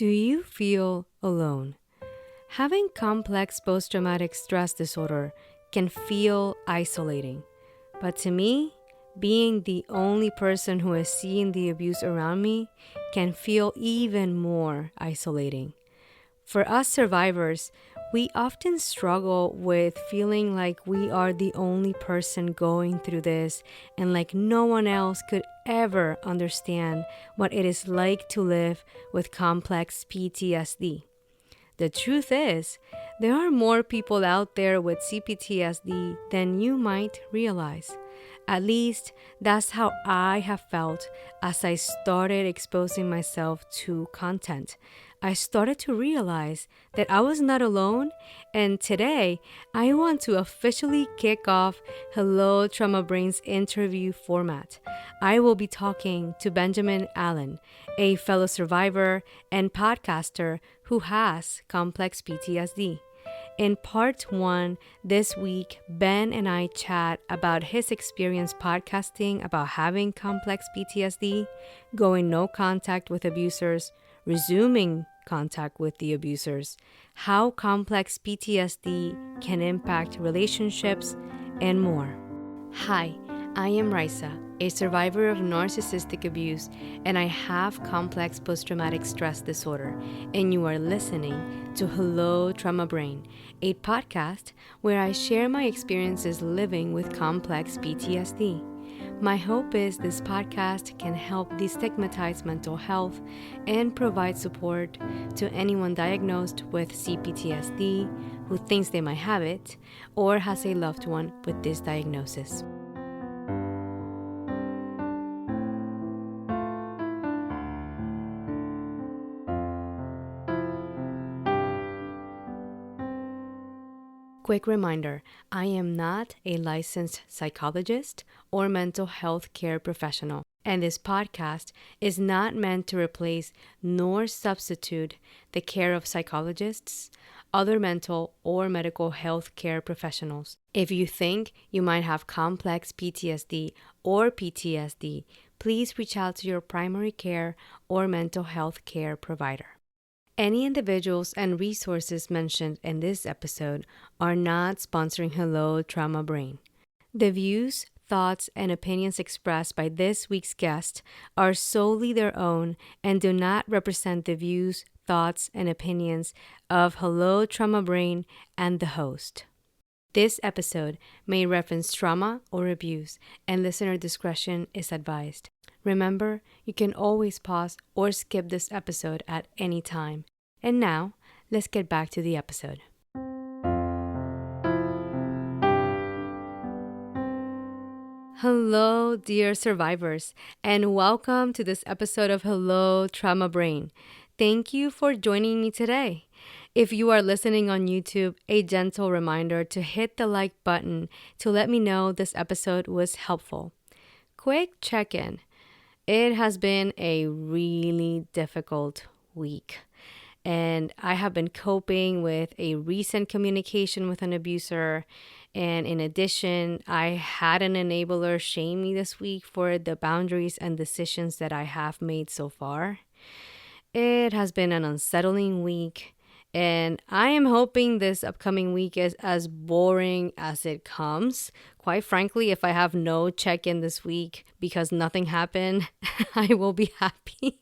Do you feel alone? Having complex post-traumatic stress disorder can feel isolating. But to me, being the only person who has seen the abuse around me can feel even more isolating. For us survivors, we often struggle with feeling like we are the only person going through this and like no one else could ever understand what it is like to live with complex PTSD. The truth is, there are more people out there with CPTSD than you might realize. At least, that's how I have felt as I started exposing myself to content. I started to realize that I was not alone, and today I want to officially kick off Hello Trauma Brain's interview format. I will be talking to Benjamin Allen, a fellow survivor and podcaster who has complex PTSD. In part 1 this week, Ben and I chat about his experience podcasting about having complex PTSD, going no contact with abusers, resuming contact with the abusers, how complex PTSD can impact relationships, and more. Hi, I am Raysa, a survivor of narcissistic abuse, and I have complex post-traumatic stress disorder, and you are listening to Hello Trauma Brain, a podcast where I share my experiences living with complex PTSD. My hope is this podcast can help destigmatize mental health and provide support to anyone diagnosed with CPTSD who thinks they might have it or has a loved one with this diagnosis. Quick reminder, I am not a licensed psychologist or mental health care professional, and this podcast is not meant to replace nor substitute the care of psychologists, other mental or medical health care professionals. If you think you might have complex PTSD or PTSD, please reach out to your primary care or mental health care provider. Any individuals and resources mentioned in this episode are not sponsoring Hello Trauma Brain. The views, thoughts, and opinions expressed by this week's guest are solely their own and do not represent the views, thoughts, and opinions of Hello Trauma Brain and the host. This episode may reference trauma or abuse, and listener discretion is advised. Remember, you can always pause or skip this episode at any time. And now, let's get back to the episode. Hello, dear survivors, and welcome to this episode of Hello Trauma Brain. Thank you for joining me today. If you are listening on YouTube, a gentle reminder to hit the like button to let me know this episode was helpful. Quick check-in. It has been a really difficult week, and I have been coping with a recent communication with an abuser. And in addition, I had an enabler shame me this week for the boundaries and decisions that I have made so far. It has been an unsettling week, and I am hoping this upcoming week is as boring as it comes. Quite frankly, if I have no check-in this week because nothing happened, I will be happy.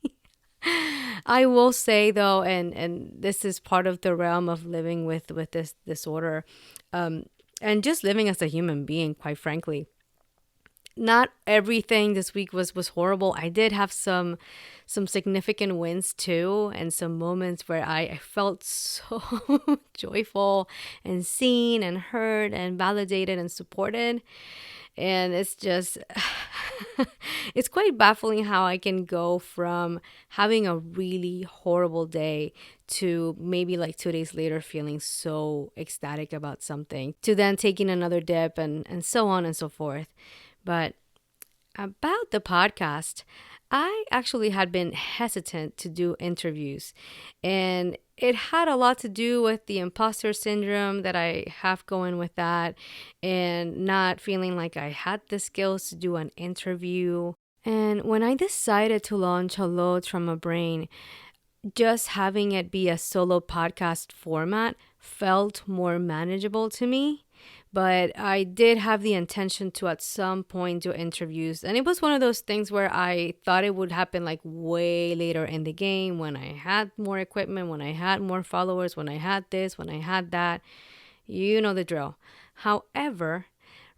I will say though, and this is part of the realm of living with this disorder, and just living as a human being, quite frankly. Not everything this week was horrible. I did have some significant wins too, and some moments where I felt so joyful and seen and heard and validated and supported. And it's just, it's quite baffling how I can go from having a really horrible day to maybe like 2 days later feeling so ecstatic about something, to then taking another dip and so on and so forth. But about the podcast, I actually had been hesitant to do interviews, and it had a lot to do with the imposter syndrome that I have going with that, and not feeling like I had the skills to do an interview. And when I decided to launch Hello Trauma Brain, just having it be a solo podcast format felt more manageable to me. But I did have the intention to at some point do interviews. And it was one of those things where I thought it would happen like way later in the game when I had more equipment, when I had more followers, when I had this, when I had that. You know the drill. However,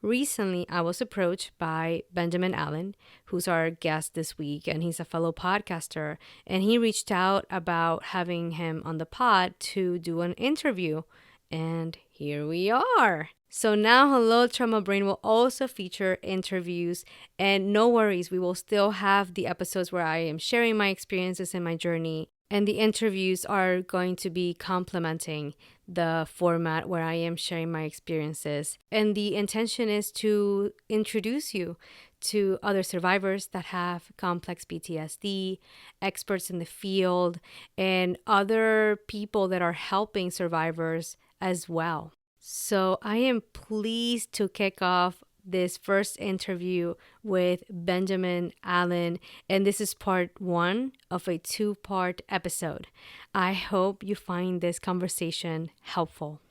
recently I was approached by Benjamin Allen, who's our guest this week, and he's a fellow podcaster. And he reached out about having him on the pod to do an interview. And here we are. So now Hello Trauma Brain will also feature interviews, and no worries, we will still have the episodes where I am sharing my experiences and my journey, and the interviews are going to be complementing the format where I am sharing my experiences. And the intention is to introduce you to other survivors that have complex PTSD, experts in the field, and other people that are helping survivors as well. So I am pleased to kick off this first interview with Benjamin Allen, and this is part one of a two-part episode. I hope you find this conversation helpful.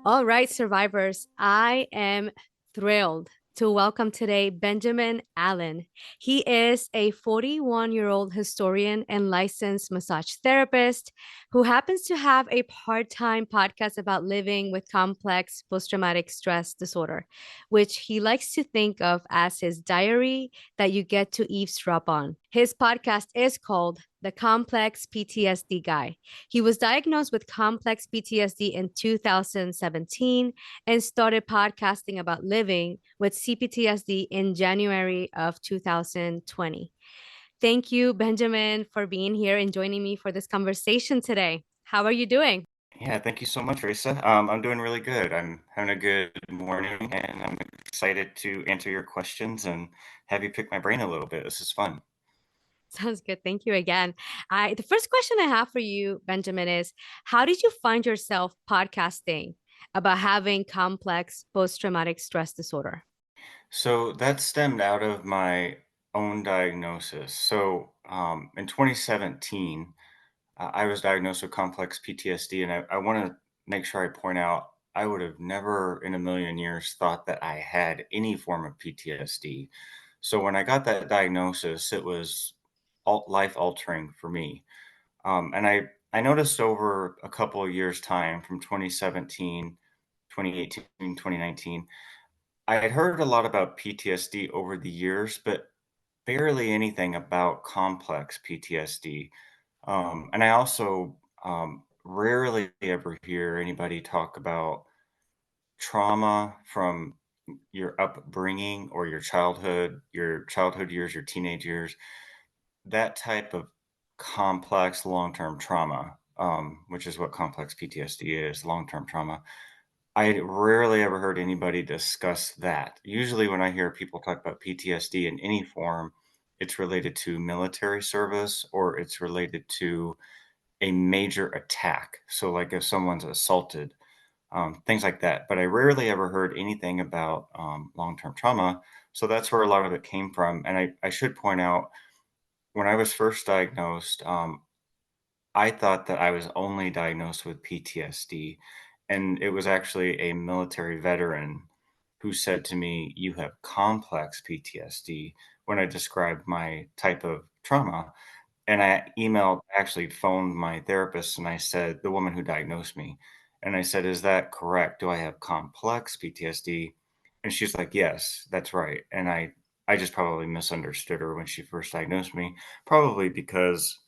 All right, survivors, I am thrilled to welcome today Benjamin Allen. He is a 41-year-old historian and licensed massage therapist who happens to have a part-time podcast about living with complex post-traumatic stress disorder, which he likes to think of as his diary that you get to eavesdrop on. His podcast is called The Complex PTSD Guy. He was diagnosed with complex PTSD in 2017 and started podcasting about living with CPTSD in January of 2020. Thank you, Benjamin, for being here and joining me for this conversation today. How are you doing? Yeah, thank you so much, Raysa. I'm doing really good. I'm having a good morning, and I'm excited to answer your questions and have you pick my brain a little bit. This is fun. Sounds good. Thank you again. The first question I have for you, Benjamin, is how did you find yourself podcasting about having complex post-traumatic stress disorder? So that stemmed out of my own diagnosis. So in 2017, I was diagnosed with complex PTSD, and I want to make sure I point out I would have never in a million years thought that I had any form of PTSD. So when I got that diagnosis, it was life altering for me. And I noticed over a couple of years' time from 2017, 2018, 2019, I had heard a lot about PTSD over the years, but barely anything about complex PTSD. And I also rarely ever hear anybody talk about trauma from your upbringing or your childhood years, your teenage years, that type of complex long-term trauma, which is what complex PTSD is, long-term trauma. I rarely ever heard anybody discuss that. Usually, when I hear people talk about PTSD in any form, it's related to military service or it's related to a major attack. So, like if someone's assaulted, things like that. But I rarely ever heard anything about long term trauma. So, that's where a lot of it came from. And I should point out when I was first diagnosed, I thought that I was only diagnosed with PTSD, and it was actually a military veteran who said to me, "You have complex PTSD," when I described my type of trauma. And I actually phoned my therapist, and I said, the woman who diagnosed me, and I said, "Is that correct? Do I have complex PTSD?" And she's like, "Yes, that's right." And I just probably misunderstood her when she first diagnosed me, probably because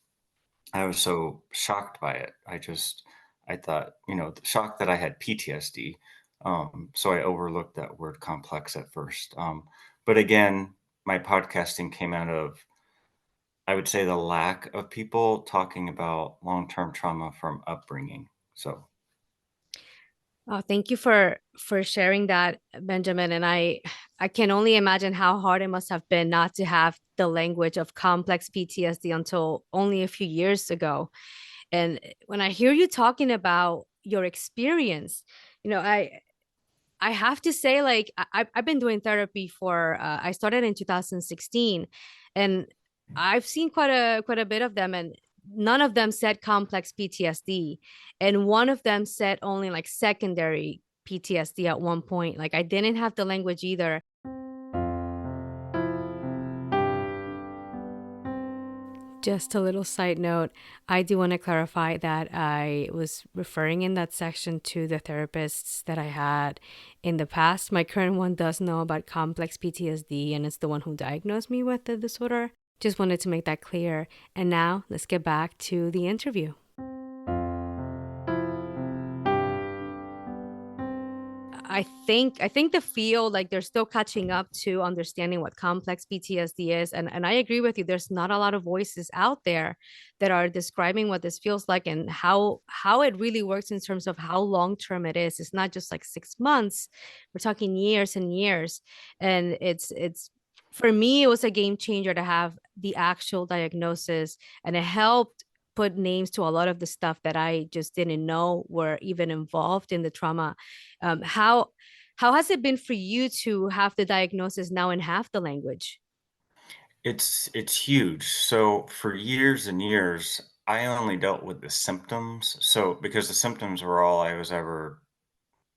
I was so shocked by it. I thought, shocked that I had PTSD. So I overlooked that word complex at first. But again, my podcasting came out of, I would say, the lack of people talking about long-term trauma from upbringing. So Oh, thank you for sharing that, Benjamin. And I can only imagine how hard it must have been not to have the language of complex PTSD until only a few years ago. And when I hear you talking about your experience, you know, I have to say, like, I've been doing therapy for I started in 2016, and I've seen quite a bit of them, and none of them said complex PTSD, and one of them said only like secondary PTSD at one point. Like I didn't have the language either. Just a little side note, I do want to clarify that I was referring in that section to the therapists that I had in the past. My current one does know about complex PTSD and it's the one who diagnosed me with the disorder. Just wanted to make that clear. And now let's get back to the interview. I think the field, like, they're still catching up to understanding what complex PTSD is, and I agree with you. There's not a lot of voices out there that are describing what this feels like and how it really works in terms of how long term it is. It's not just like 6 months. We're talking years and years, and it's for me it was a game changer to have the actual diagnosis, and it helped put names to a lot of the stuff that I just didn't know were even involved in the trauma. How has it been for you to have the diagnosis now and have the language? It's huge. So for years and years, I only dealt with the symptoms. So because the symptoms were all I was ever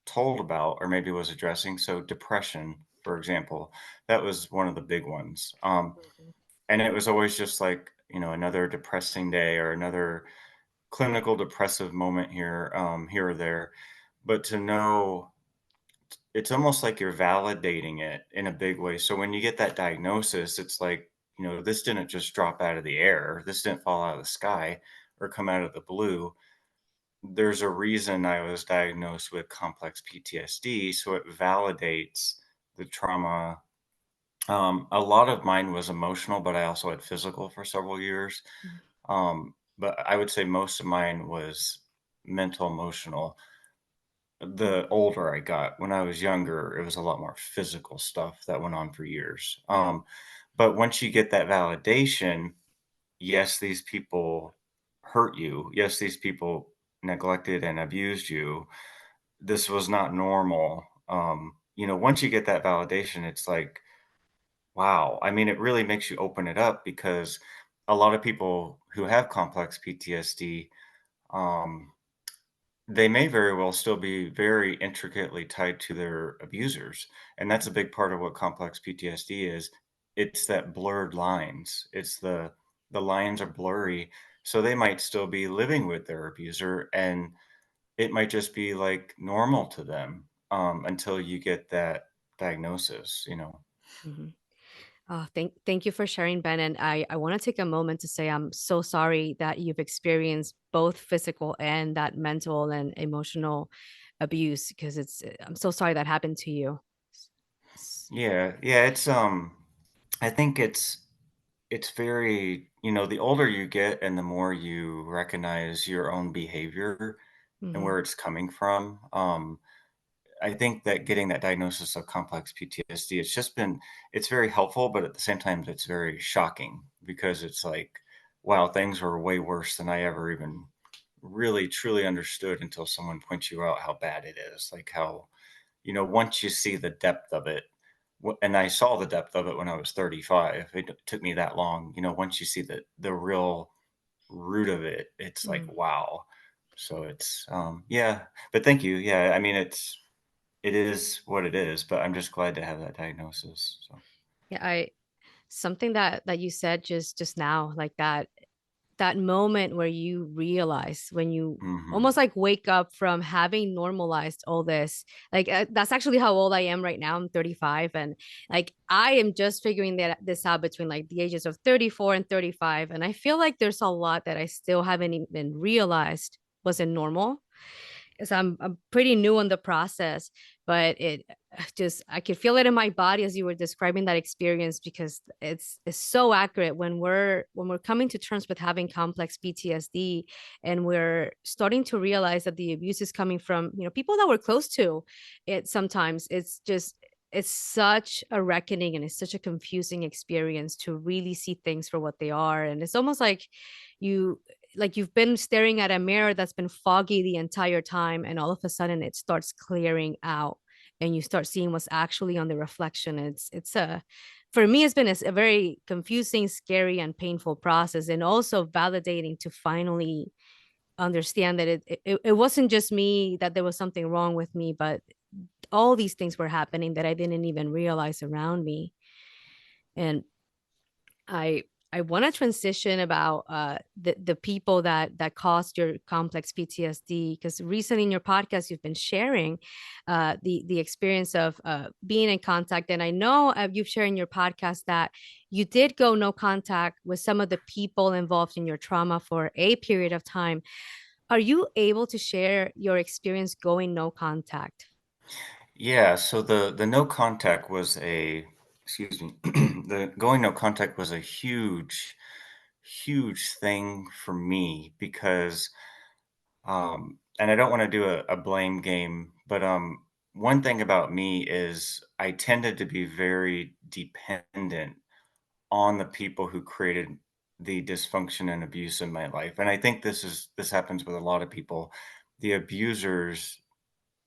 told about or maybe was addressing. So depression, for example, that was one of the big ones. And it was always just like, another depressing day or another clinical depressive moment here, here or there. But to know it's almost like you're validating it in a big way. So when you get that diagnosis, it's like, this didn't just drop out of the air. This didn't fall out of the sky or come out of the blue. There's a reason I was diagnosed with complex PTSD. So it validates the trauma. A lot of mine was emotional, but I also had physical for several years. But I would say most of mine was mental, emotional. The older I got, when I was younger, it was a lot more physical stuff that went on for years. But once you get that validation, yes, these people hurt you. Yes, these people neglected and abused you. This was not normal. Once you get that validation, it's like, wow. I mean, it really makes you open it up because a lot of people who have complex PTSD, um, they may very well still be very intricately tied to their abusers, and that's a big part of what complex PTSD is. It's that blurred lines. It's the lines are blurry, so they might still be living with their abuser, and it might just be, like, normal to them, until you get that diagnosis. Mhm. Oh, thank you for sharing, Ben. And I want to take a moment to say I'm so sorry that you've experienced both physical and that mental and emotional abuse because I'm so sorry that happened to you. S- Yeah, yeah, I think it's very, the older you get and the more you recognize your own behavior and Mhm, where it's coming from. I think that getting that diagnosis of complex PTSD, it's very helpful, but at the same time, it's very shocking because it's like, wow, things were way worse than I ever even really truly understood until someone points you out how bad it is. Like how, once you see the depth of it, and I saw the depth of it when I was 35. It took me that long. Once you see the real root of it, it's like, mm. wow. So yeah, but thank you. Yeah, I mean, it is what it is, but I'm just glad to have that diagnosis. So, Yeah, I something that you said just now, like that moment where you realize when you mhm. almost like wake up from having normalized all this, like that's actually how old I am right now. I'm 35, and like I am just figuring that this out between like the ages of 34 and 35, and I feel like there's a lot that I still haven't even realized wasn't normal because I'm pretty new in the process, but it just I could feel it in my body as you were describing that experience because it's so accurate when we're coming to terms with having complex PTSD and we're starting to realize that the abuse is coming from people that we're close to. It sometimes it's such a reckoning and it's such a confusing experience to really see things for what they are, and it's almost you like you've been staring at a mirror that's been foggy the entire time and all of a sudden it starts clearing out and you start seeing what's actually on the reflection. It's a for me, it's been a very confusing, scary, and painful process, and also validating to finally understand that it wasn't just me, that there was something wrong with me, but all these things were happening that I didn't even realize around me. And I I want to transition about the people that caused your complex PTSD, because recently in your podcast you've been sharing the experience of being in contact, and I know you've shared in your podcast that you did go no contact with some of the people involved in your trauma for a period of time. Are you able to share your experience going no contact? Yeah, so the no contact was a excuse me, the going no contact was a huge thing for me because and I don't want to do a blame game, but one thing about me is I tended to be very dependent on the people who created the dysfunction and abuse in my life. And I think this happens with a lot of people. The abusers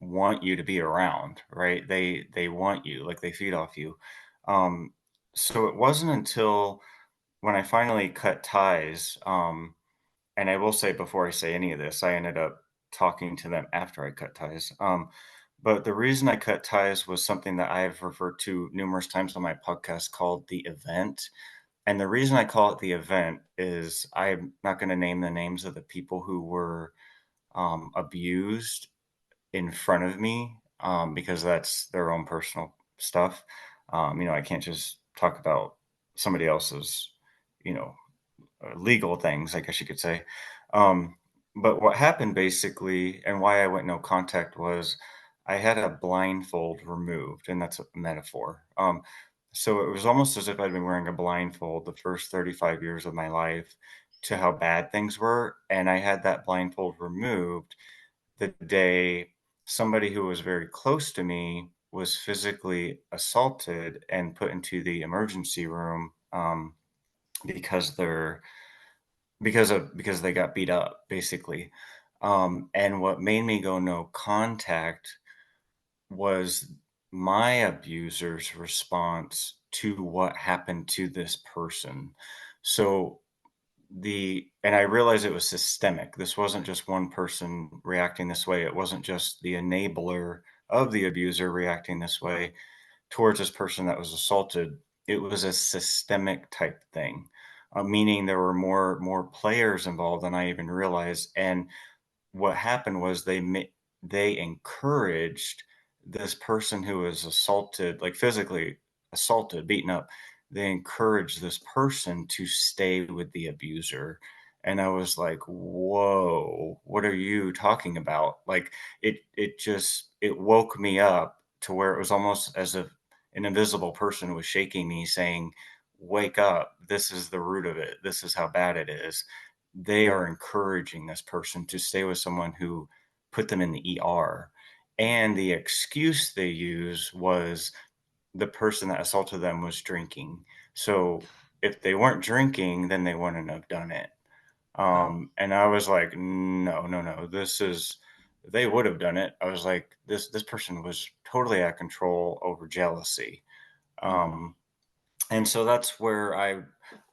want you to be around, right? They want you, like they feed off you. Um, so it wasn't until when I finally cut ties, and I will say before I say any of this, I ended up talking to them after I cut ties. But the reason I cut ties was something that I've referred to numerous times on my podcast called the event. And the reason I call it the event is I'm not going to name the names of the people who were abused in front of me, because that's their own personal stuff. I can't just talk about somebody else's, you know, legal things, I guess you could say. Um, but what happened basically, and why I went no contact, was I had a blindfold removed, and that's a metaphor. So it was almost as if I'd been wearing a blindfold the first 35 years of my life to how bad things were. And I had that blindfold removed the day somebody who was very close to me was physically assaulted and put into the emergency room, because because they got beat up basically. And what made me go no contact was my abuser's response to what happened to this person. So and I realized it was systemic. This wasn't just one person reacting this way. It wasn't just the enabler of the abuser reacting this way towards this person that was assaulted. It was a systemic type thing, meaning there were more players involved than I even realized. And what happened was they encouraged this person who was assaulted, like physically assaulted, beaten up. They encouraged this person to stay with the abuser. And I was like, "Whoa, what are you talking about?" Like it woke me up to where it was almost as if an invisible person was shaking me saying, "Wake up. This is the root of it. This is how bad it is." They are encouraging this person to stay with someone who put them in the ER. And the excuse they use was the person that assaulted them was drinking. So if they weren't drinking, then they wouldn't have done it. Wow. And I was like, no, no, no, this is, they would have done it. I was like, this person was totally out of control over jealousy. Mhm. Um, and so that's where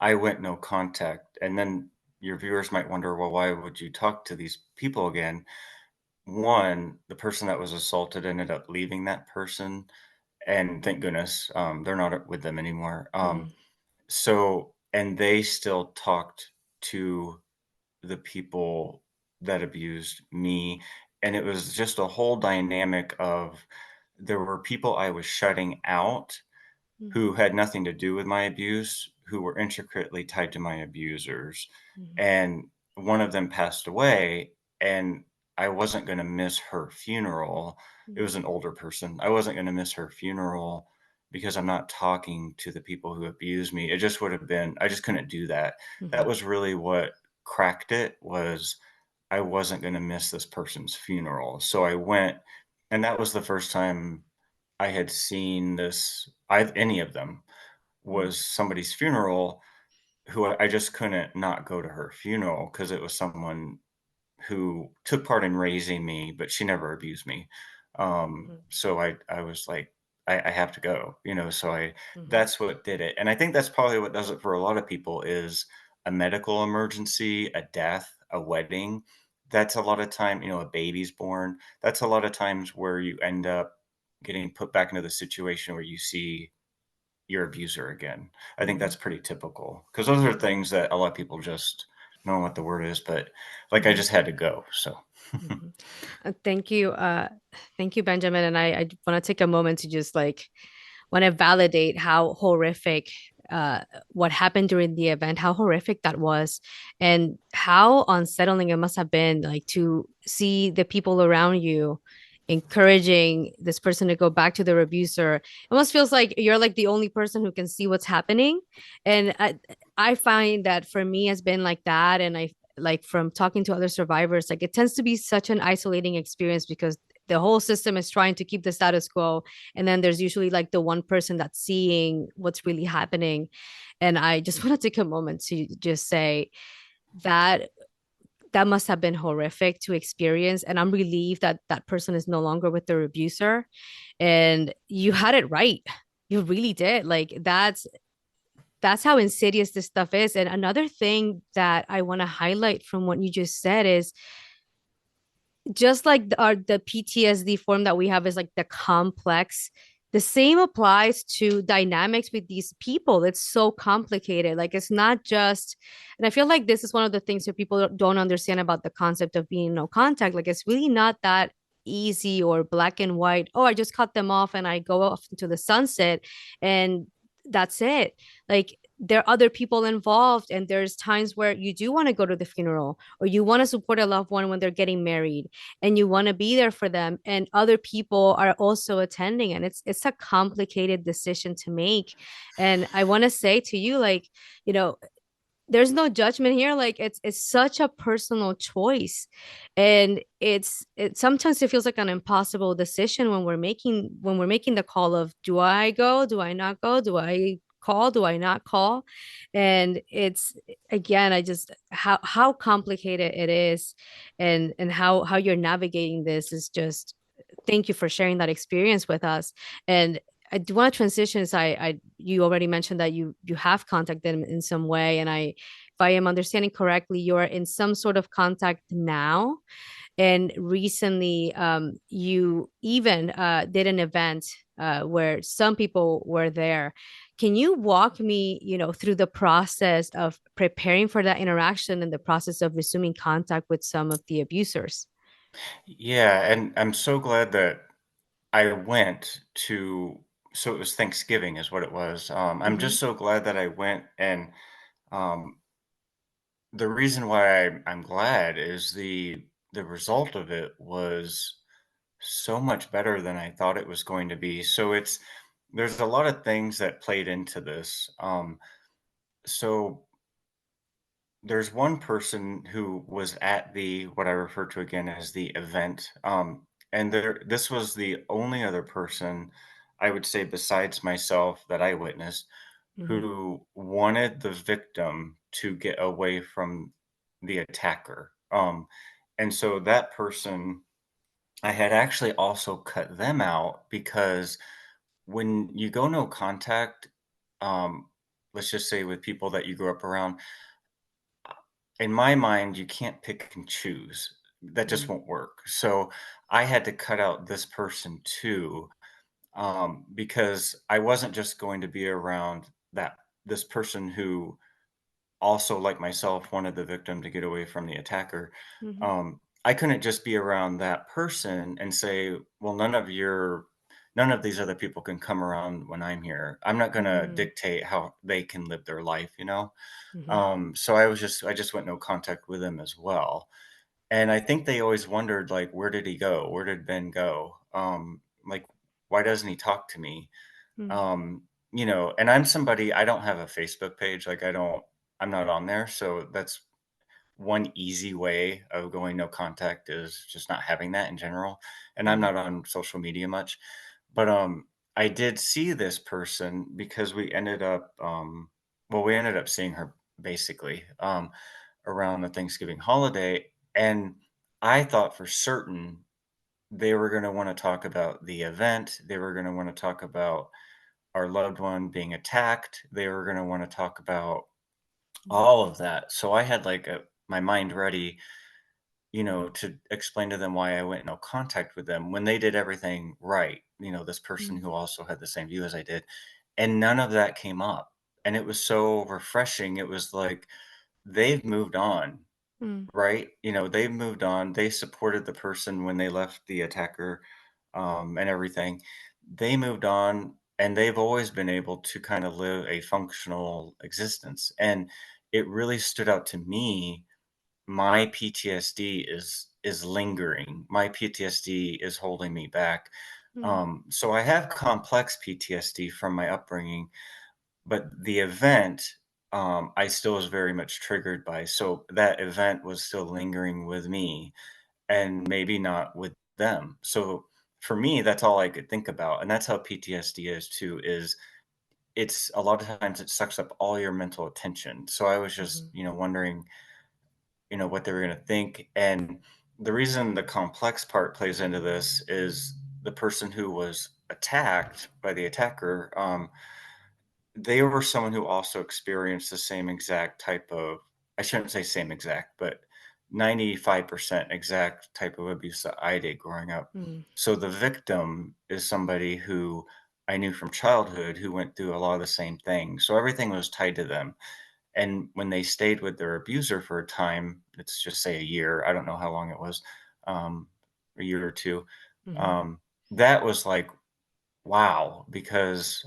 I went no contact. And then your viewers might wonder, well, why would you talk to these people again? One, the person that was assaulted ended up leaving that person, and thank goodness, they're not with them anymore. Mhm. And they still talked to the people that abused me, and it was just a whole dynamic of there were people I was shutting out Mhm. who had nothing to do with my abuse, who were intricately tied to my abusers. Mhm. And one of them passed away, and I wasn't going to miss her funeral. It Mhm. was an older person. I wasn't going to miss her funeral because I'm not talking to the people who abused me. It just would have been, I just couldn't do that. That Mhm. was really what cracked it, was I wasn't going to miss this person's funeral. So I went, and that was the first time I had seen any of them, Mhm. was somebody's funeral who I just couldn't not go to her funeral because it was someone who took part in raising me, but she never abused me. Mhm. So I was like, I have to go, so Mhm. that's what did it. And I think that's probably what does it for a lot of people is a medical emergency, a death, a wedding. That's a lot of time, a baby's born. That's a lot of times where you end up getting put back into the situation where you see your abuser again. I think that's Mhm. pretty typical because those are Mhm. things that a lot of people just don't know what the word is, but like I Mhm. just had to go. So Mhm. Thank you. Thank you, Benjamin. And I want to take a moment to just like want to validate how horrific what happened during the event, how horrific that was, and how unsettling it must have been like to see the people around you encouraging this person to go back to their abuser. It almost feels like you're like the only person who can see what's happening. And I find that for me has been like that. And I like from talking to other survivors, like it tends to be such an isolating experience because the whole system is trying to keep the status quo, and then there's usually like the one person that's seeing what's really happening. And I just want to take a moment to just say that that must have been horrific to experience, and I'm relieved that that person is no longer with their abuser. And you had it right, you really did. Like that's how insidious this stuff is. And another thing that I want to highlight from what you just said is just like the PTSD form that we have is like the complex. The same applies to dynamics with these people. It's so complicated. Like it's not just, and I feel like this is one of the things that people don't understand about the concept of being no contact. Like it's really not that easy or black and white. Oh, I just cut them off and I go off into the sunset and that's it. Like there are other people involved, and there's times where you do want to go to the funeral or you want to support a loved one when they're getting married and you want to be there for them, and other people are also attending, and it's a complicated decision to make. And I want to say to you, like, you know, there's no judgment here. Like it's such a personal choice, and it sometimes it feels like an impossible decision when we're making the call of, do I go, do I not go, do I call, do I not call? And it's, again, I just how complicated it is, and how you're navigating this is just, thank you for sharing that experience with us. And I do want to transition. So you already mentioned that you have contacted them in some way, and if I am understanding correctly, you're in some sort of contact now. And recently, you even did an event where some people were there. Can you walk me, through the process of preparing for that interaction and the process of resuming contact with some of the abusers? yeah, and I'm so glad that I went to so it was Thanksgiving is what it was. I'm Mm-hmm. just so glad that I went, and um, the reason why I'm glad is the result of it was so much better than I thought it was going to be. So there's a lot of things that played into this. So there's one person who was at the what I refer to again as the event. And this was the only other person I would say besides myself that I witnessed Mm-hmm. who wanted the victim to get away from the attacker. And so that person, I had actually also cut them out because when you go no contact, let's just say with people that you grew up around, in my mind, you can't pick and choose. That just won't work. So I had to cut out this person too, because I wasn't just going to be around this person who also, like myself, wanted the victim to get away from the attacker. Mm-hmm. I couldn't just be around that person and say, well, none of these other people can come around when I'm here. I'm not going to Mm-hmm. dictate how they can live their life. Mm-hmm. So I just went no contact with him as well. And I think they always wondered, like, where did he go? Where did Ben go? Like, why doesn't he talk to me? Mm-hmm. Um, and I'm somebody, I don't have a Facebook page. Like, I'm not on there. So that's one easy way of going no contact is just not having that in general. And I'm Mm-hmm. not on social media much. But I did see this person because we ended up seeing her basically around the Thanksgiving holiday, and I thought for certain they were going to want to talk about the event. They were going to want to talk about our loved one being attacked. They were going to want to talk about all of that. So I had like my mind ready, to explain to them why I went no contact with them when they did everything right. This person Mm, who also had the same view as I did. And none of that came up. And it was so refreshing. It was like they've moved on, mm, right? They've moved on. They supported the person when they left the attacker, and everything. They moved on and they've always been able to kind of live a functional existence. And it really stood out to me. My PTSD is lingering. My PTSD is holding me back. mm, So I have complex PTSD from my upbringing, but the event, I still was very much triggered by. So that event was still lingering with me and maybe not with them. So for me, that's all I could think about. And that's how PTSD is too, is it's a lot of times it sucks up all your mental attention. So I was just, mhm, wondering, what they were going to think. And the reason the complex part plays into this is the person who was attacked by the attacker, they were someone who also experienced the same exact type of, I shouldn't say same exact, but 95% exact type of abuse that I did growing up. mm, So the victim is somebody who I knew from childhood who went through a lot of the same things. So everything was tied to them. And when they stayed with their abuser for a time, let's just say a year, I don't know how long it was, um, a year or two, mhm, um, that was like, wow, because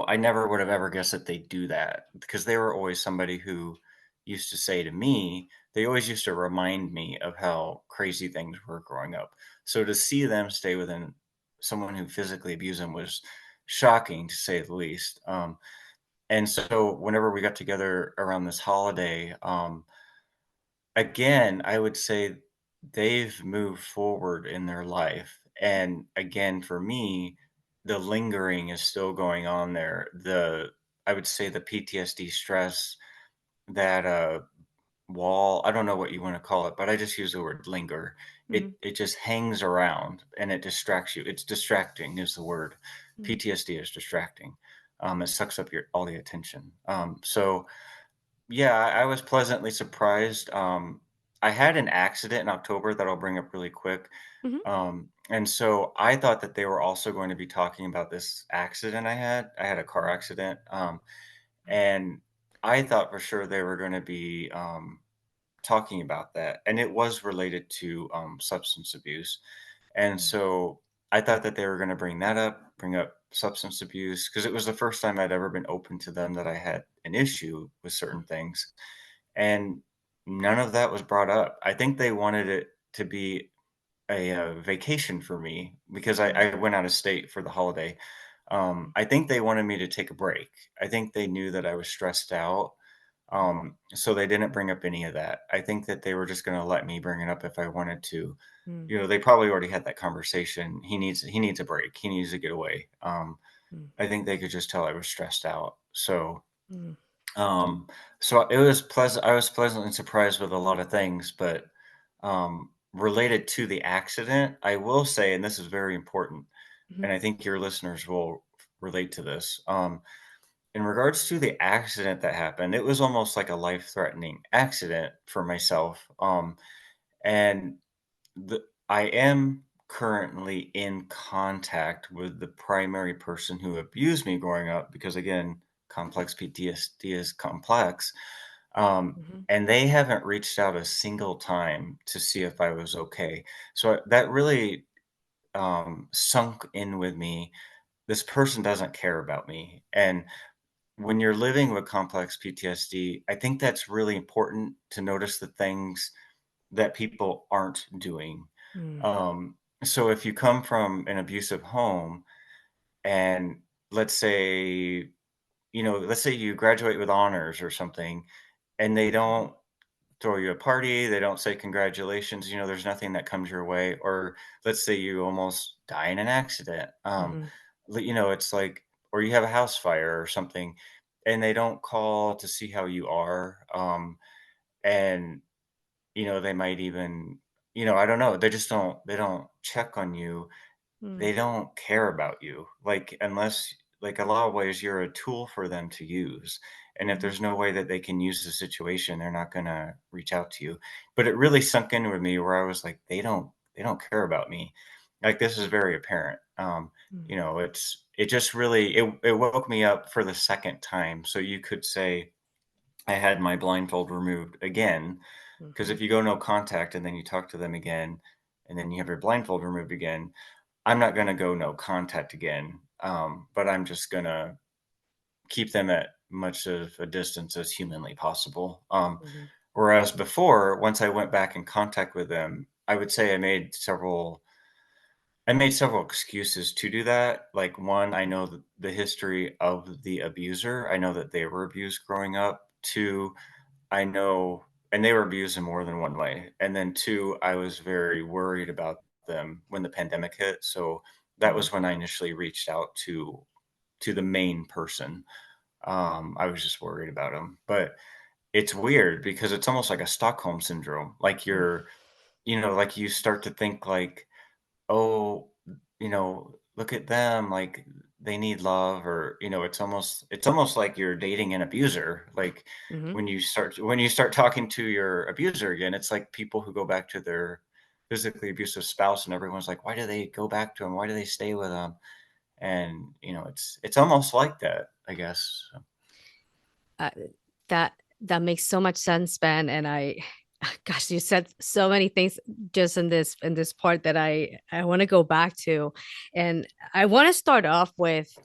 I never would have ever guessed that they'd do that because they were always somebody who used to say to me, they always used to remind me of how crazy things were growing up. So to see them stay within someone who physically abused them was shocking to say the least. And so whenever we got together around this holiday, again, I would say they've moved forward in their life. And again, for me, the lingering is still going on there. I would say the PTSD stress, that wall, I don't know what you want to call it, but I just use the word linger. mhm, It just hangs around and it distracts you. It's distracting is the word. mm, PTSD is distracting. It sucks up your all the attention. So yeah, I was pleasantly surprised. I had an accident in October that I'll bring up really quick. mhm, And so I thought that they were also going to be talking about this accident I had. I had a car accident. And I thought for sure they were going to be talking about that. And it was related to substance abuse. And mm, so I thought that they were going to bring that up, bring up substance abuse, because it was the first time I'd ever been open to them that I had an issue with certain things. And none of that was brought up. I think they wanted it to be a, vacation for me because mm, I went out of state for the holiday. I think they wanted me to take a break. I think they knew that I was stressed out. So they didn't bring up any of that. I think that they were just going to let me bring it up if I wanted to. mm, They probably already had that conversation. He needs a break. He needs to get away. mm, I think they could just tell I was stressed out. mm, Um, so it was pleasant. I was pleasantly surprised with a lot of things, but related to the accident, I will say, and this is very important, mhm, and I think your listeners will relate to this. In regards to the accident that happened, it was almost like a life-threatening accident for myself. And I am currently in contact with the primary person who abused me growing up because, again, complex PTSD is complex. mhm, And they haven't reached out a single time to see if I was okay. So that really sunk in with me. This person doesn't care about me. And when you're living with complex PTSD, I think that's really important to notice the things that people aren't doing. mm, So if you come from an abusive home and let's say, let's say you graduate with honors or something and they mhm, don't throw you a party, they don't say congratulations, there's nothing that comes your way. Or let's say you almost die in an accident. mhm, It's like, or you have a house fire or something and they don't call to see how you are. And they might even I don't know, they don't check on you. They Mm, don't care about you. Like, unless like, a lot of ways, you're a tool for them to use, and if mhm, there's no way that they can use the situation, they're not gonna reach out to you. But it really sunk in with me where I was like, they don't care about me. Like, this is very apparent. mm, It just really it woke me up for the second time. So you could say I had my blindfold removed again, because mhm, if you go no contact and then you talk to them again, and then you have your blindfold removed again, I'm not gonna go no contact again, but I'm just gonna keep them at much of a distance as humanly possible. mhm, Whereas before, once I went back in contact with them, I would say I made several excuses to do that. Like, one, I know the history of the abuser. I know that they were abused growing up. Two, I know, and they were abused in more than one way. And then two, I was very worried about them when the pandemic hit. So that mhm. was when I initially reached out to the main person. I was just worried about him. But it's weird because it's almost like a Stockholm syndrome. Like, Mm, like, you start to think like, oh, look at them, like, they need love, or it's almost like you're dating an abuser. Like, mhm. when you start talking to your abuser again, it's like people who go back to their physically abusive spouse, and everyone's like, why do they go back to him? Why do they stay with him? And it's almost like that, I guess. So, Uh, that makes so much sense, Ben. And I, gosh, you said so many things just in this part that I want to go back to, and I want to start off with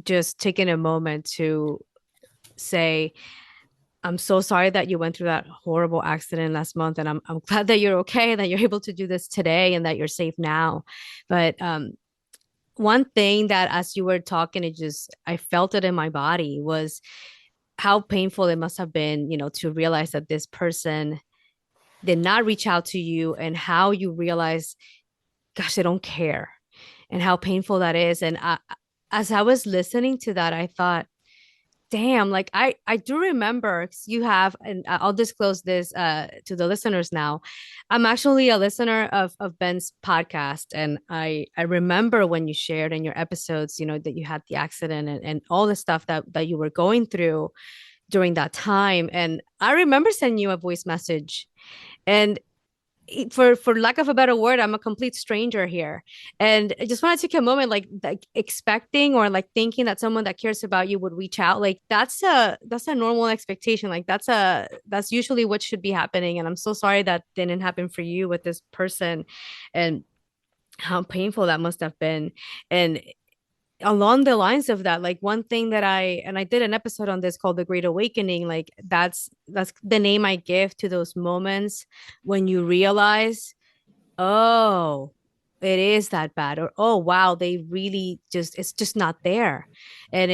just taking a moment to say I'm so sorry that you went through that horrible accident last month, and I'm glad that you're okay and that you're able to do this today and that you're safe now. But one thing that as you were talking, I felt it in my body was how painful it must have been, to realize that this person did not reach out to you, and how you realize, gosh, they don't care, and how painful that is. And as I was listening to that, I thought, damn, like I do remember, 'cause you have, and I'll disclose this to the listeners now. I'm actually a listener of Ben's podcast, and I remember when you shared in your episodes, that you had the accident, and all the stuff that you were going through during that time. And I remember sending you a voice message, and for lack of a better word, I'm a complete stranger here, and I just want to take a moment, like expecting or like thinking that someone that cares about you would reach out. Like that's a normal expectation. Like that's usually what should be happening. And I'm so sorry that didn't happen for you with this person, and how painful that must have been. And along the lines of that, like one thing that I did an episode on this called The Great Awakening. Like that's the name I give to those moments when you realize, oh, it is that bad, or oh wow, they really just, it's just not there. And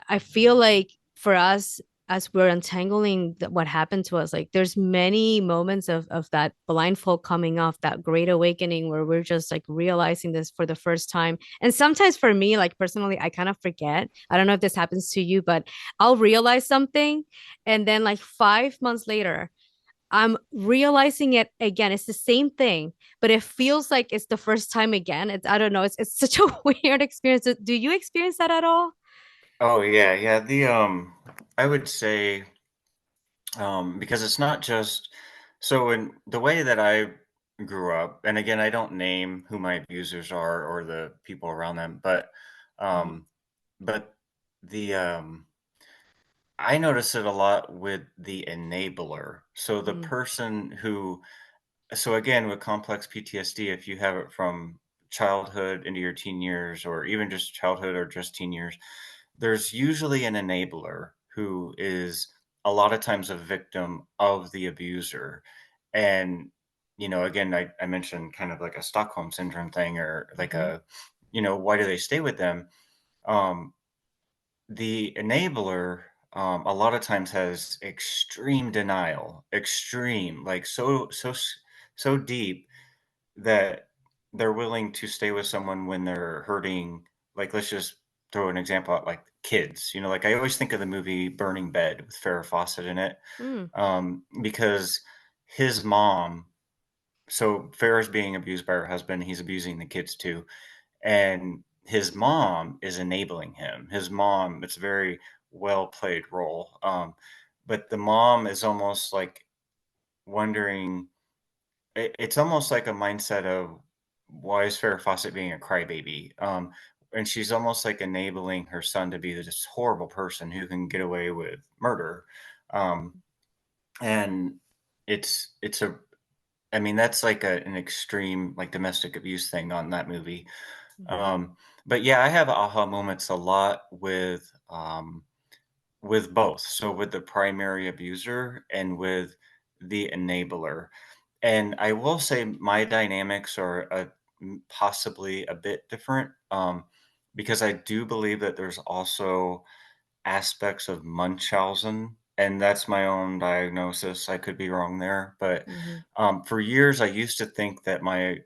I feel like for us, as we're untangling what happened to us, like there's many moments of that blindfold coming off, that great awakening, where we're just like realizing this for the first time. And sometimes for me, like personally, I kind of forget. I don't know if this happens to you, but I'll realize something, and then like 5 months later I'm realizing it again. It's the same thing, but it feels like it's the first time again. I don't know. It's such a weird experience. Do you experience that at all? oh yeah, yeah. I would say, because it's not just so in the way that I grew up, and again, I don't name who my abusers are or the people around them, Mhm, um, but the I notice it a lot with the enabler. So the mm, person who, so again, with complex PTSD, if you have it from childhood into your teen years, or even just childhood or just teen years, there's usually an enabler who is a lot of times a victim of the abuser. And, again, I mentioned kind of like a Stockholm syndrome thing, or like mhm, why do they stay with them? Um, the enabler, a lot of times has extreme denial, extreme, like so deep that they're willing to stay with someone when they're hurting. Like, let's just throw an example out, like kids. Like, I always think of the movie Burning Bed with Farrah Fawcett in it, mm, because his mom so Farrah's being abused by her husband. He's abusing the kids too, and his mom is enabling him. His mom, it's a very well played role. But the mom is almost like wondering. It's almost like a mindset of why is Farrah Fawcett being a crybaby? And she's almost like enabling her son to be this horrible person who can get away with murder. Um, and it's a I mean, that's like an extreme, like, domestic abuse thing on that movie. Mhm. Um, but yeah, I have aha moments a lot with both. So with the primary abuser and with the enabler. And I will say my dynamics are possibly a bit different, because I do believe that there's also aspects of Munchausen, and that's my own diagnosis. I could be wrong there, but Mhm. for years I used to think that my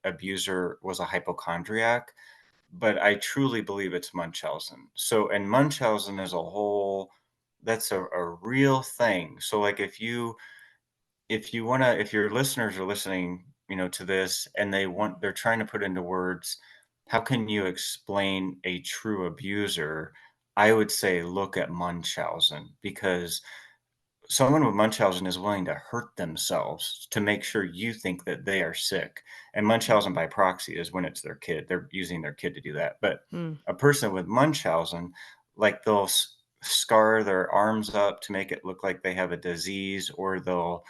abuser was a hypochondriac, but I truly believe it's Munchausen. So, and Munchausen is a whole that's a real thing. So, like, if your listeners are listening, to this, and they're trying to put into words, how can you explain a true abuser? I would say look at Munchausen, because someone with Munchausen is willing to hurt themselves to make sure you think that they are sick. And Munchausen by proxy is when it's their kid. They're using their kid to do that. But Mm. a person with Munchausen, like, they'll scar their arms up to make it look like they have a disease, or they'll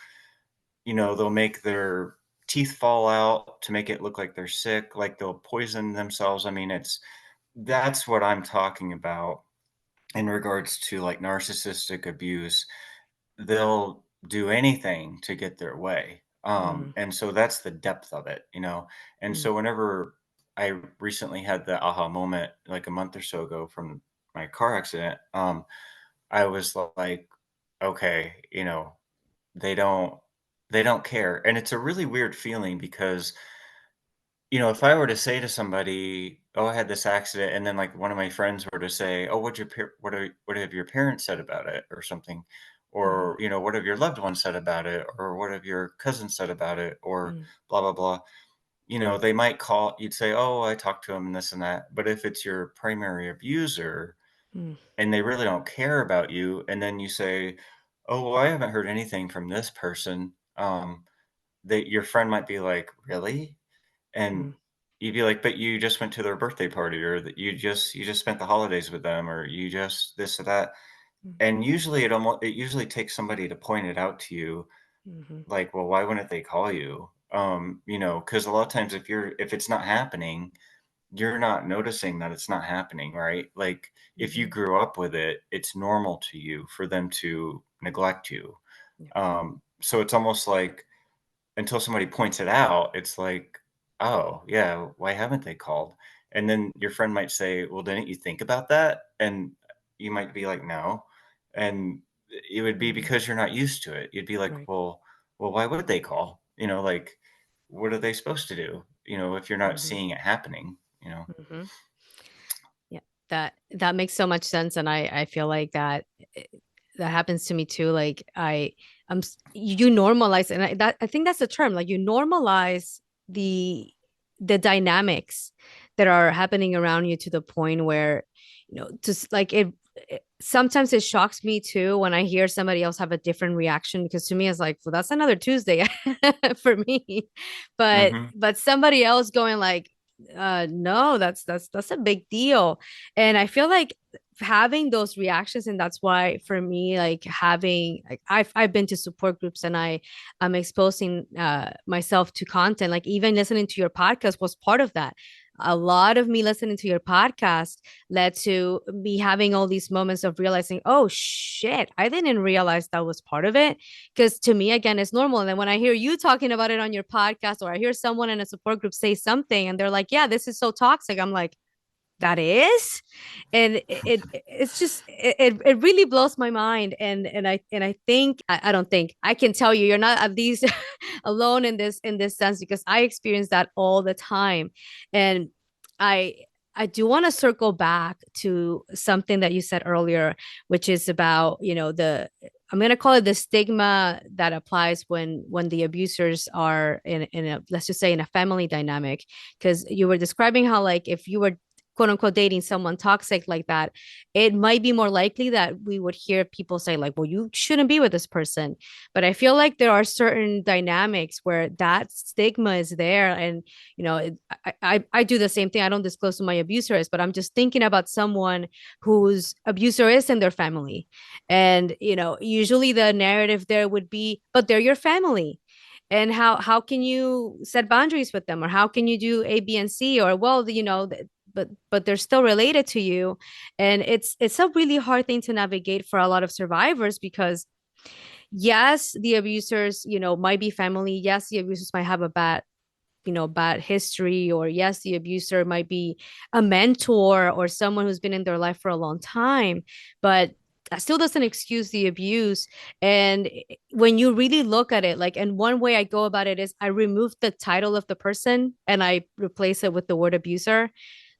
make their teeth fall out to make it look like they're sick, like they'll poison themselves. I mean, that's what I'm talking about in regards to, like, narcissistic abuse. They'll do anything to get their way. Mm. And so that's the depth of it. And Mm. so whenever I recently had the aha moment, like a month or so ago from my car accident, I was like, okay, they don't they don't care. And it's a really weird feeling because, if I were to say to somebody, "Oh, I had this accident," and then, like, one of my friends were to say, "Oh, what have your parents said about it?" or something, Mhm. or, "What have your loved ones said about it?" or "What have your cousins said about it?" or Mm. blah blah blah. They might call, you'd say, "Oh, I talked to him and this and that." But if it's your primary abuser Mm. and they really don't care about you, and then you say, "Oh, well, I haven't heard anything from this person," that your friend might be like, "Really?" And Mm. you'd be like, "But you just went to their birthday party, or that you just spent the holidays with them, or you just this or that." Mm. And usually it usually takes somebody to point it out to you, Mhm. like, "Well, why wouldn't they call you?" Because a lot of times if it's not happening, you're not noticing that it's not happening, right? Like, if you Mhm. grew up with it, it's normal to you for them to neglect you. Yeah. So it's almost like, until somebody points it out, it's like, "Oh, yeah, why haven't they called?" And then your friend might say, "Well, didn't you think about that?" And you might be like, "No." And it would be Mhm. because you're not used to it. You'd be like, Right. "Well, why would they call?" Like, what are they supposed to do, if you're not Mhm. seeing it happening? Mhm. Yeah, that makes so much sense, and I feel like eh, that happens to me too. Like you normalize, and I think that's the term. Like you normalize the the dynamics that are happening around you to the point where just like sometimes it shocks me too when I hear somebody else have a different reaction because to me it's like, well, that's another Tuesday for me, Mhm. but somebody else going like no, that's a big deal. And I feel like having those reactions, and that's why for me, like having like I've been to support groups and I'm exposing myself to content, like even listening to your podcast was part of that. A lot of me listening to your podcast led to me having all these moments of realizing, oh shit, I didn't realize that was part of it. Because to me, again, it's normal. And then when I hear you talking about it on your podcast, or I hear someone in a support group say something and they're like, yeah, this is so toxic, I'm like, that is. And it's just it really blows my mind. And I think I don't think I can tell you you're not at least alone in this sense, because I experience that all the time. And i I do want to circle back to something that you said earlier, which is about the I'm gonna call it the stigma that applies when the abusers are in a, let's just say, in a family dynamic. Because you were describing how, like, if you were quote unquote dating someone toxic like that, it might be more likely that we would hear people say like, well, you shouldn't be with this person. But I feel like there are certain dynamics where that stigma is there. And I do the same thing. I don't disclose who my abuser is, but I'm just thinking about someone whose abuser is in their family. And usually the narrative there would be, but they're your family, and how can you set boundaries with them, or how can you do A, B, and C, or well, but they're still related to you. And it's a really hard thing to navigate for a lot of survivors, because yes, the abusers might be family. Yes, the abusers might have a bad history, or yes, the abuser might be a mentor or someone who's been in their life for a long time, but that still doesn't excuse the abuse. And when you really look at it, like, and one way I go about it is I remove the title of the person and I replace it with the word abuser.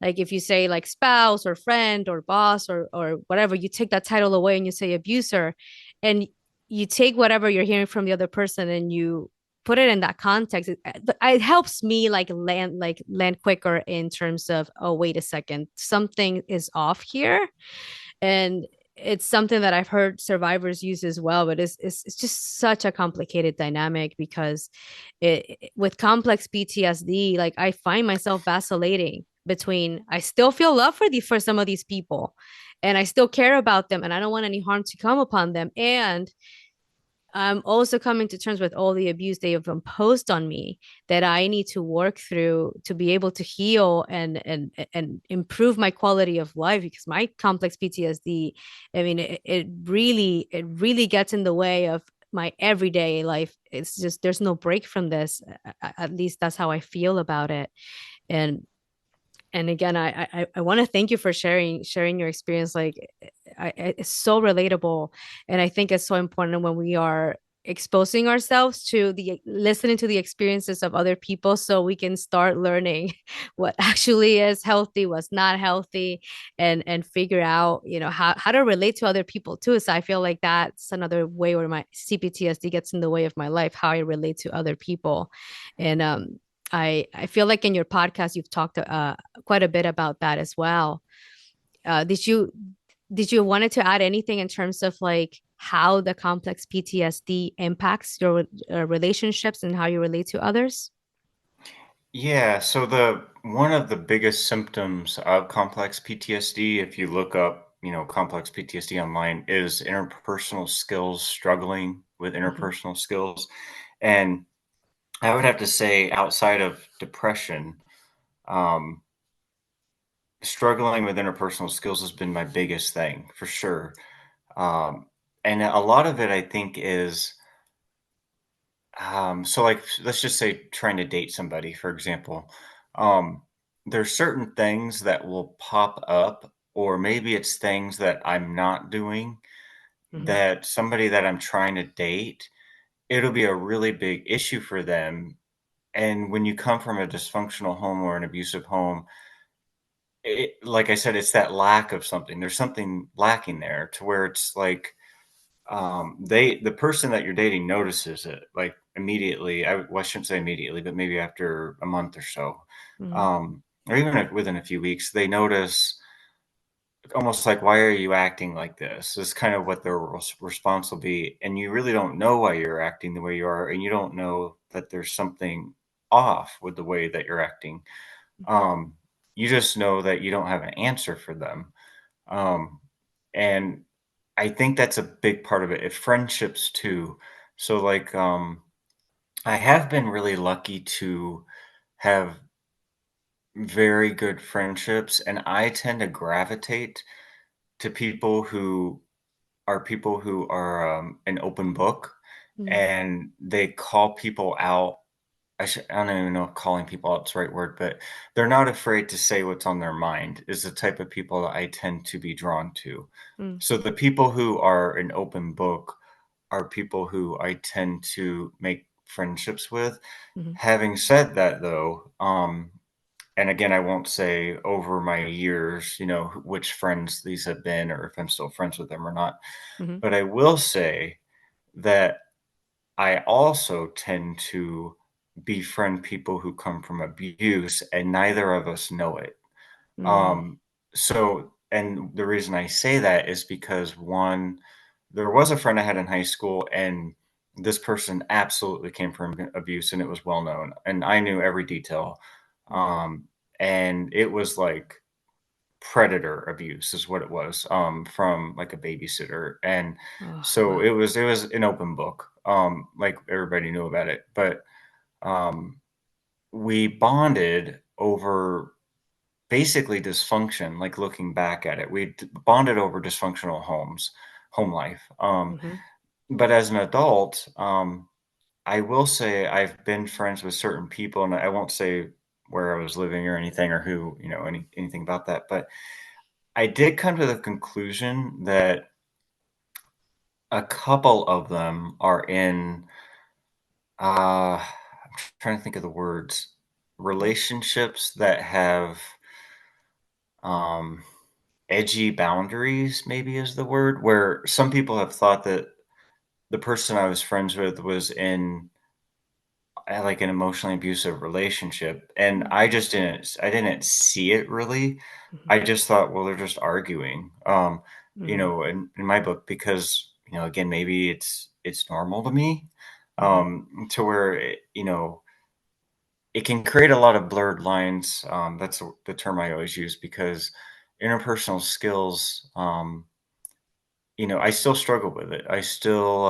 Like, if you say like spouse or friend or boss or whatever, you take that title away and you say abuser, and you take whatever you're hearing from the other person and you put it in that context. It helps me land quicker in terms of, oh, wait a second, something is off here. And it's something that I've heard survivors use as well, but it's just such a complicated dynamic, because with complex PTSD, like, I find myself vacillating between, I still feel love for some of these people, and I still care about them, and I don't want any harm to come upon them, and I'm also coming to terms with all the abuse they have imposed on me that I need to work through to be able to heal and improve my quality of life, because my complex PTSD, I mean, it really gets in the way of my everyday life. It's just, there's no break from this. At least that's how I feel about it. And again, I want to thank you for sharing your experience. Like, it's so relatable, and I think it's so important when we are exposing ourselves to the listening to the experiences of other people, so we can start learning what actually is healthy, what's not healthy, and figure out how to relate to other people too. So I feel like that's another way where my CPTSD gets in the way of my life, how I relate to other people. And I feel like in your podcast you've talked quite a bit about that as well. Did you wanted to add anything in terms of like how the complex PTSD impacts your relationships and how you relate to others? Yeah, so the one of the biggest symptoms of complex PTSD, if you look up, complex PTSD online, is interpersonal skills, struggling with Mhm. interpersonal skills. And I would have to say, outside of depression, um, struggling with interpersonal skills has been my biggest thing for sure. Um, and a lot of it, I think, is so like, let's just say trying to date somebody, for example. Um, there's certain things that will pop up, or maybe it's things that I'm not doing Mhm. that somebody that I'm trying to date, it'll be a really big issue for them. And when you come from a dysfunctional home or an abusive home, like I said, it's that lack of something. There's something lacking there to where it's like, the person that you're dating notices it like immediately. Well, I shouldn't say immediately, but maybe after a month or so, Mhm. or even within a few weeks, they notice almost like, why are you acting like this? Is kind of what their response will be. And you really don't know why you're acting the way you are. And you don't know that there's something off with the way that you're acting. Um, you just know that you don't have an answer for them. Um, and I think that's a big part of it. Friendships too. So like, I have been really lucky to have very good friendships, and I tend to gravitate to people who are an open book, Mhm. and they call people out. I don't even know if calling people out is the right word, but they're not afraid to say what's on their mind. Is the type of people that I tend to be drawn to. Mhm. So the people who are an open book are people who I tend to make friendships with. Mhm. Having said that, though, and again, I won't say over my years, which friends these have been or if I'm still friends with them or not. Mhm. But I will say that I also tend to befriend people who come from abuse, and neither of us know it. Mm, Um, and the reason I say that is because one, there was a friend I had in high school, and this person absolutely came from abuse, and it was well known, and I knew every detail. mm. Um, and it was like predator abuse is what it was, from like a babysitter, and Oh, so wow. it was an open book, like everybody knew about it, but um, we bonded over basically dysfunction, like, looking back at it, we bonded over dysfunctional home life, Mhm, but as an adult, I will say I've been friends with certain people, and I won't say where I was living or anything or who, anything about that, but I did come to the conclusion that a couple of them are in, I'm trying to think of the words, mhm, relationships that have, um edgy boundaries, maybe is the word, where some people have thought that the person I was friends with was in, like, an emotionally abusive relationship, and mm, I didn't see it really. mhm, I just thought, "Well, they're just arguing," mm, in my book because, again, maybe it's normal to me, mhm, to where it can create a lot of blurred lines, that's the term I always use because interpersonal skills, I still struggle with it. I still,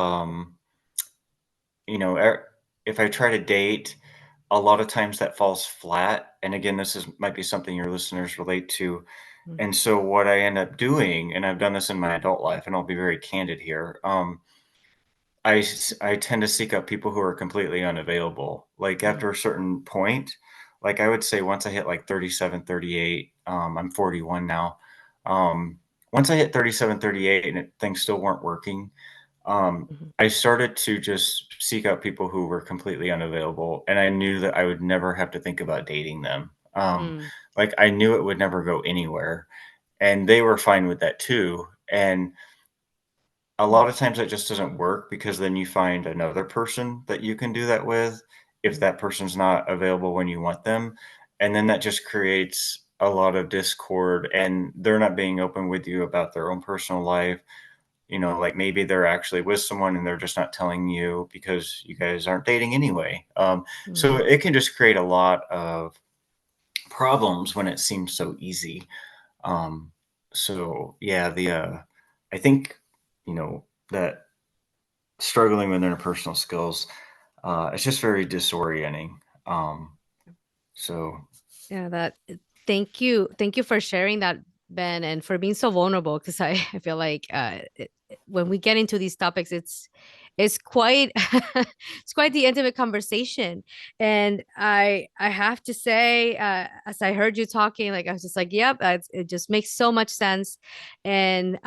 you know, er, if I try to date, a lot of times that falls flat. And again, this is might be something your listeners relate to. mm, And so what I end up doing, and I've done this in my adult life, and I'll be very candid here. I tend to seek out people who are completely unavailable. Like mm, after a certain point, like I would say once I hit like 37, 38, I'm 41 now. Um, once I hit 37, 38 and things still weren't working, mhm, I started to just seek out people who were completely unavailable, and I knew that I would never have to think about dating them. mm, Like I knew it would never go anywhere, and they were fine with that too. And a lot of times that just doesn't work because then you find another person that you can do that with if mm, that person's not available when you want them. And then that just creates a lot of discord and they're not being open with you about their own personal life. Like maybe they're actually with someone and they're just not telling you because you guys aren't dating anyway. So mhm. it can just create a lot of problems when it seems so easy. Um, so yeah, I think, that struggling with interpersonal skills, it's just very disorienting. Um, so Yeah, thank you for sharing that, Ben, and for being so vulnerable. Because I feel like when we get into these topics, it's quite it's quite the intimate conversation. And I have to say, as I heard you talking, like I was just like, yep, it just makes so much sense. And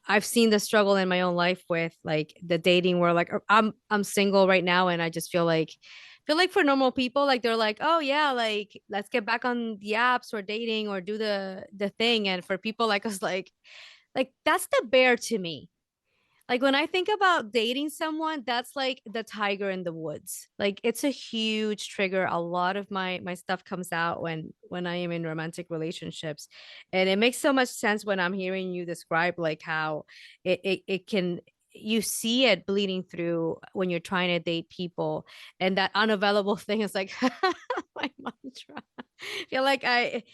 I've seen the struggle in my own life with like the dating where like I'm single right now and I just feel like for normal people like they're like, "Oh yeah, like let's get back on the apps or dating or do the thing." And for people like us like that's the bear to me. Like when I think about dating someone, that's like the tiger in the woods. Like it's a huge trigger. A lot of my stuff comes out when I am in romantic relationships. And it makes so much sense when I'm hearing you describe like how it can you see it bleeding through when you're trying to date people and that unavailable thing is like my mantra. I feel like I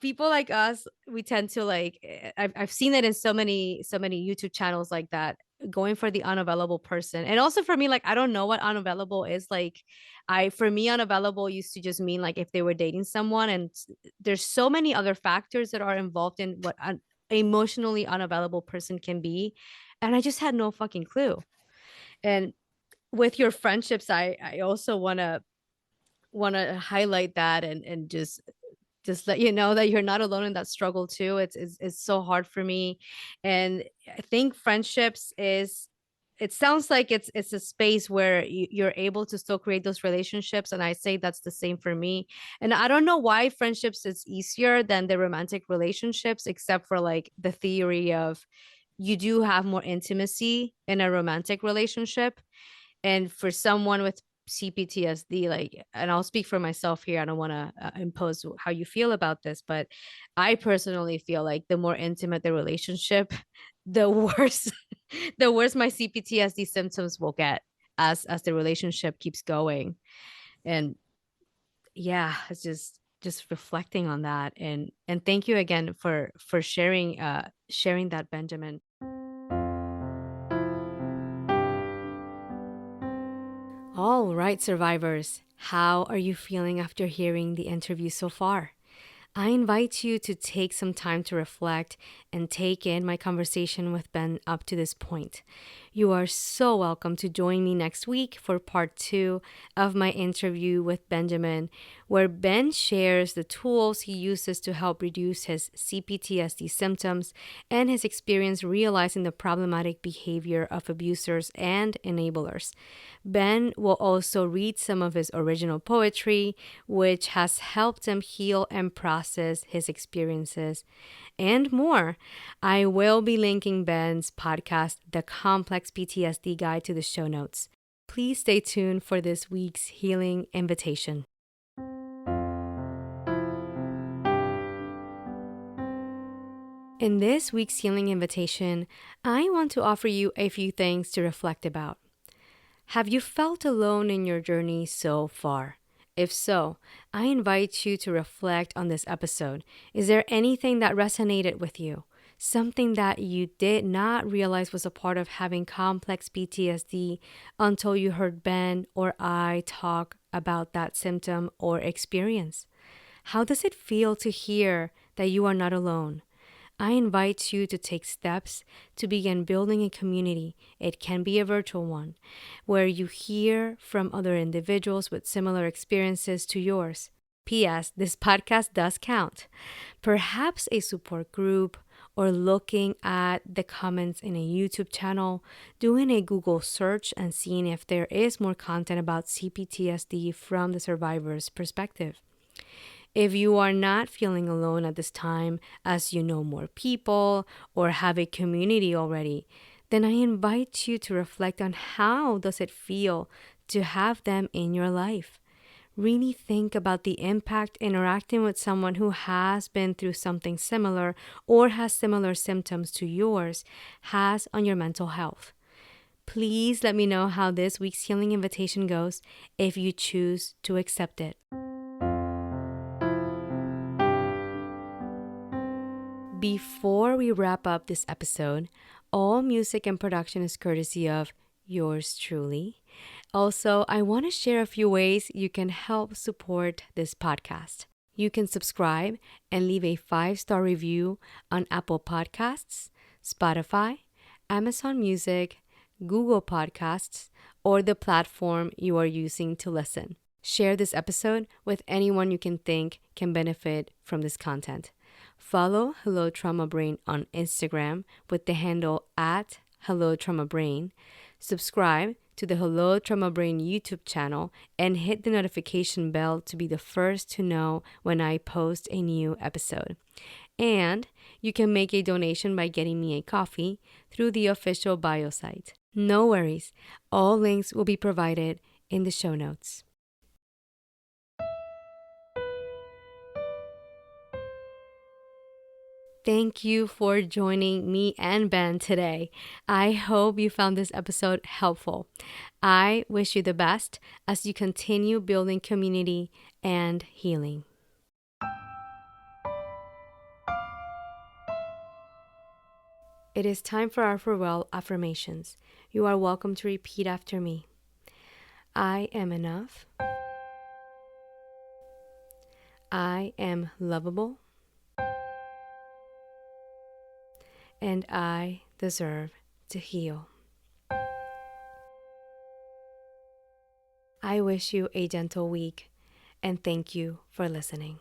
people like us we tend to like I've seen it in so many YouTube channels like that going for the unavailable person. And also for me, like I don't know what unavailable is. Like I for me, unavailable used to just mean like if they were dating someone and there's so many other factors that are involved in what an emotionally unavailable person can be. And I just had no fucking clue. And with your friendships, I also wanna highlight that and just let you know that you're not alone in that struggle too. It's so hard for me, and I think friendships is. It sounds like it's a space where you're able to still create those relationships, and I say that's the same for me. And I don't know why friendships is easier than the romantic relationships, except for like the theory of you do have more intimacy in a romantic relationship. And for someone with CPTSD, like, and I'll speak for myself here, I don't want to impose how you feel about this, but I personally feel like the more intimate the relationship, the worse, the worse my CPTSD symptoms will get as the relationship keeps going. And yeah, it's just reflecting on that. And thank you again for sharing that, Benjamin. All right, survivors, how are you feeling after hearing the interview so far? I invite you to take some time to reflect and take in my conversation with Ben up to this point. You are so welcome to join me next week for part 2 of my interview with Benjamin, where Ben shares the tools he uses to help reduce his CPTSD symptoms and his experience realizing the problematic behavior of abusers and enablers. Ben will also read some of his original poetry, which has helped him heal and process his experiences, and more. I will be linking Ben's podcast, The Complex PTSD Guy, to the show notes. Please stay tuned for this week's healing invitation. In this week's healing invitation, I want to offer you a few things to reflect about. Have you felt alone in your journey so far? If so, I invite you to reflect on this episode. Is there anything that resonated with you? Something that you did not realize was a part of having complex PTSD until you heard Ben or I talk about that symptom or experience? How does it feel to hear that you are not alone? I invite you to take steps to begin building a community. It can be a virtual one, where you hear from other individuals with similar experiences to yours. P.S. This podcast does count. Perhaps a support group, or looking at the comments in a YouTube channel, doing a Google search and seeing if there is more content about CPTSD from the survivor's perspective. If you are not feeling alone at this time, as you know more people or have a community already, then I invite you to reflect on how does it feel to have them in your life. Really think about the impact interacting with someone who has been through something similar or has similar symptoms to yours has on your mental health. Please let me know how this week's healing invitation goes if you choose to accept it. Before we wrap up this episode, all music and production is courtesy of yours truly. Also, I want to share a few ways you can help support this podcast. You can subscribe and leave a 5-star review on Apple Podcasts, Spotify, Amazon Music, Google Podcasts, or the platform you are using to listen. Share this episode with anyone you can think can benefit from this content. Follow Hello Trauma Brain on Instagram with the handle at Hello Trauma Brain. Subscribe to the Hello Trauma Brain YouTube channel and hit the notification bell to be the first to know when I post a new episode. And you can make a donation by getting me a coffee through the official bio site. No worries, all links will be provided in the show notes. Thank you for joining me and Ben today. I hope you found this episode helpful. I wish you the best as you continue building community and healing. It is time for our farewell affirmations. You are welcome to repeat after me. I am enough. I am lovable. And I deserve to heal. I wish you a gentle week, and thank you for listening.